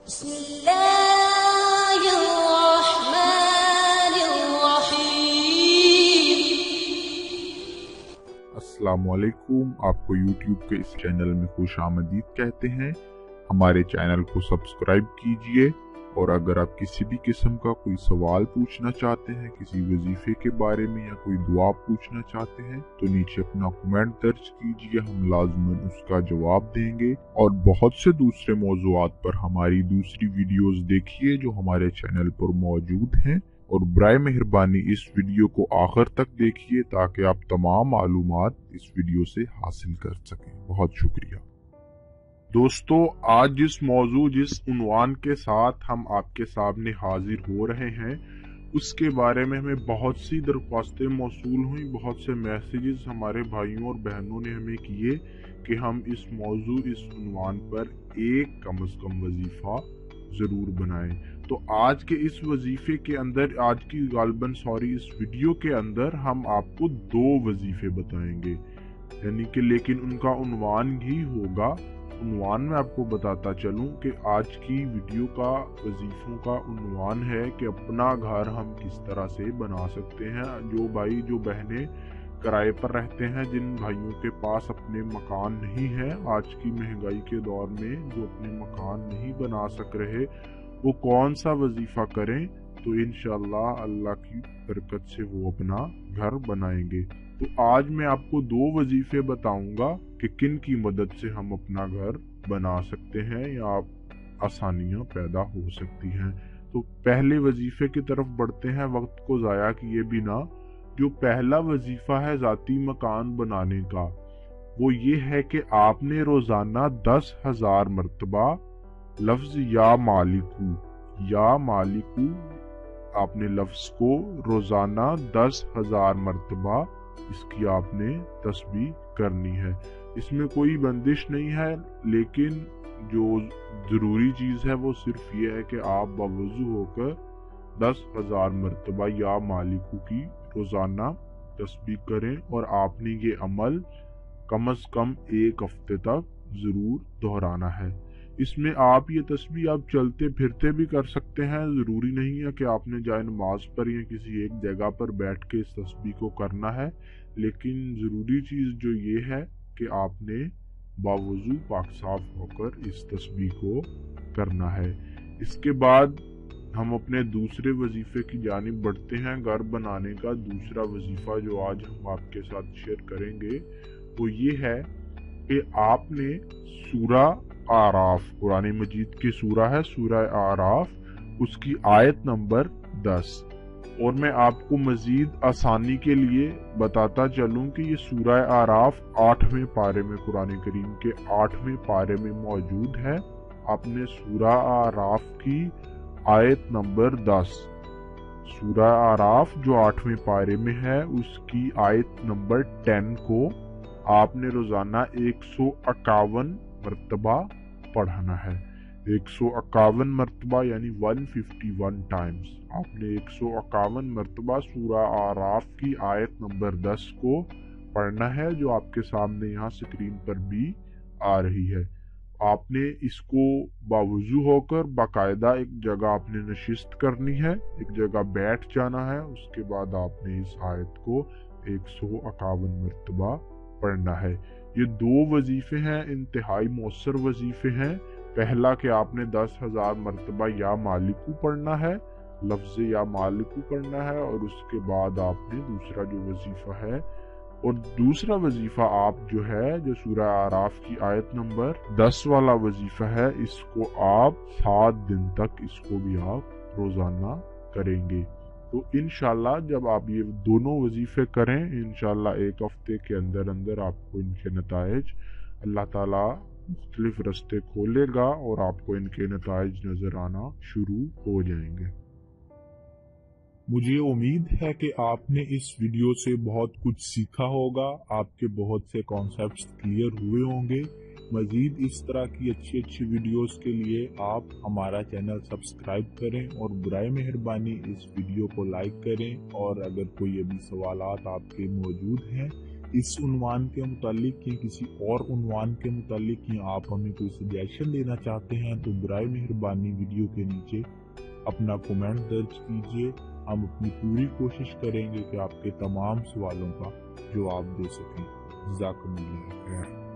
بسم الله الرحمن الرحيم. अस्सलामुअलैकुम। आपको YouTube के इस चैनल में खुश आमदीद कहते हैं। हमारे चैनल को सब्सक्राइब कीजिए और अगर आप किसी भी किस्म का कोई सवाल पूछना चाहते हैं, किसी वजीफे के बारे में या कोई दुआ पूछना चाहते हैं तो नीचे अपना कमेंट दर्ज कीजिए, हम लाजमन उसका जवाब देंगे। और बहुत से दूसरे मौज़ूआत पर हमारी दूसरी वीडियोस देखिए जो हमारे चैनल पर मौजूद हैं, और बराए मेहरबानी इस वीडियो को आखिर तक देखिए ताकि आप तमाम मालूमात इस वीडियो से हासिल कर सकें। बहुत शुक्रिया दोस्तों। आज जिस उन्वान के साथ हम आपके सामने हाजिर हो रहे हैं उसके बारे में हमें बहुत सी दरख्वास्तें मौसूल हुई, बहुत से मैसेजेस हमारे भाइयों और बहनों ने हमें किए कि हम इस उन्वान पर एक कम अज कम वजीफा जरूर बनाएं। तो आज के इस वजीफे के अंदर, इस वीडियो के अंदर हम आपको 2 वजीफे बताएंगे, यानी कि लेकिन उनका उन्वान ही होगा। उन्वान में आपको बताता चलूं कि आज की वीडियो का वजीफों का उन्वान है कि अपना घर हम किस तरह से बना सकते हैं। जो भाई जो बहनें किराए पर रहते हैं, जिन भाइयों के पास अपने मकान नहीं है, आज की महंगाई के दौर में जो अपने मकान नहीं बना सक रहे, वो कौन सा वजीफा करें तो इंशाअल्लाह अल्लाह की बरकत से वो अपना घर बनाएंगे। तो आज मैं आपको 2 वजीफे बताऊंगा कि किन की मदद से हम अपना घर बना सकते हैं या आसानियां पैदा हो सकती हैं। तो पहले वजीफे की तरफ बढ़ते हैं वक्त को ज़ाया किए बिना। जो पहला वजीफा है ज़ाती मकान बनाने का, वो ये है कि आपने रोज़ाना 10,000 मरतबा लफ्ज़ या मालिकू आपने लफ्ज़ को रोज़ाना 10,000 मरतबा इसकी आपने तस्बीह करनी है। इसमें कोई बंदिश नहीं है, लेकिन जो ज़रूरी चीज़ है वो सिर्फ ये है कि आप बावजू होकर 10,000 मरतबा या मालिकू की रोज़ाना तस्बीह करें, और आपने ये अमल कम अज़ कम 1 हफ्ते तक ज़रूर दोहराना है। इसमें आप ये तस्बीह आप चलते फिरते भी कर सकते हैं। ज़रूरी नहीं है कि आपने जाए नमाज पर या किसी एक जगह पर बैठ के इस तस्बीह को करना है, लेकिन ज़रूरी चीज़ जो ये है कि आपने बावजू पाक साफ होकर इस तस्बीह को करना है। इसके बाद हम अपने दूसरे वजीफे की जानिब बढ़ते हैं। घर बनाने का दूसरा वजीफा जो आज हम आपके साथ शेयर करेंगे वो ये है कि आपने सूरा आराफ, कुरान मजीद की सूरा है सूरा आराफ, उसकी आयत नंबर 10। और मैं आपको मजीद आसानी के लिए बताता चलूं कि ये सूरा आराफ 8वें पारे में, कुरान करीम के 8वें पारे में मौजूद है। आपने सूरा आराफ की आयत नंबर 10, सूरा आराफ जो 8वें पारे में है उसकी आयत नंबर 10 को आपने रोजाना 151 मरतबा पढ़ना है। 151 मरतबा यानी 151 टाइम्स आपने 151 मरतबा सूरा आराफ की आयत नंबर 10 को पढ़ना है, जो आपके सामने यहाँ स्क्रीन पर भी आ रही है। आपने इसको बावजू होकर बाकायदा एक जगह आपने नशिस्त करनी है, एक जगह बैठ जाना है। उसके बाद आपने इस आयत को 151 मरतबा पढ़ना है। ये 2 वजीफे हैं, इंतहाई मौसर वजीफे हैं। पहला कि आपने 10,000 मरतबा या मालिकू पढ़ना है, लफ्ज़ या मालिकू पढ़ना है, और उसके बाद आपने दूसरा जो वजीफा है, और दूसरा वजीफा आप जो है जो सूरा आराफ की आयत नंबर 10 वाला वजीफा है, इसको आप 7 दिन तक इसको भी आप रोजाना करेंगे। तो इंशाल्लाह जब आप ये दोनों वजीफे करें, इंशाल्लाह 1 हफ्ते के अंदर अंदर आपको इनके नताइज अल्लाह ताला मुख्तलिफ रास्ते खोलेगा और आपको इनके नताइज नजर आना शुरू हो जाएंगे। मुझे उम्मीद है कि आपने इस वीडियो से बहुत कुछ सीखा होगा, आपके बहुत से कॉन्सेप्ट्स क्लियर हुए होंगे। मजीद इस तरह की अच्छी वीडियोस के लिए आप हमारा चैनल सब्सक्राइब करें और बराए मेहरबानी इस वीडियो को लाइक करें। और अगर कोई अभी सवालात आपके मौजूद हैं اس عنوان کے متعلق یا کسی اور عنوان کے متعلق یا آپ ہمیں کوئی سجیشن دینا چاہتے ہیں تو برائے مہربانی ویڈیو کے نیچے اپنا کومنٹ درج کیجیے. ہم اپنی پوری کوشش کریں گے کہ آپ کے تمام سوالوں کا جواب دے سکیں. جزاکم اللہ خیر.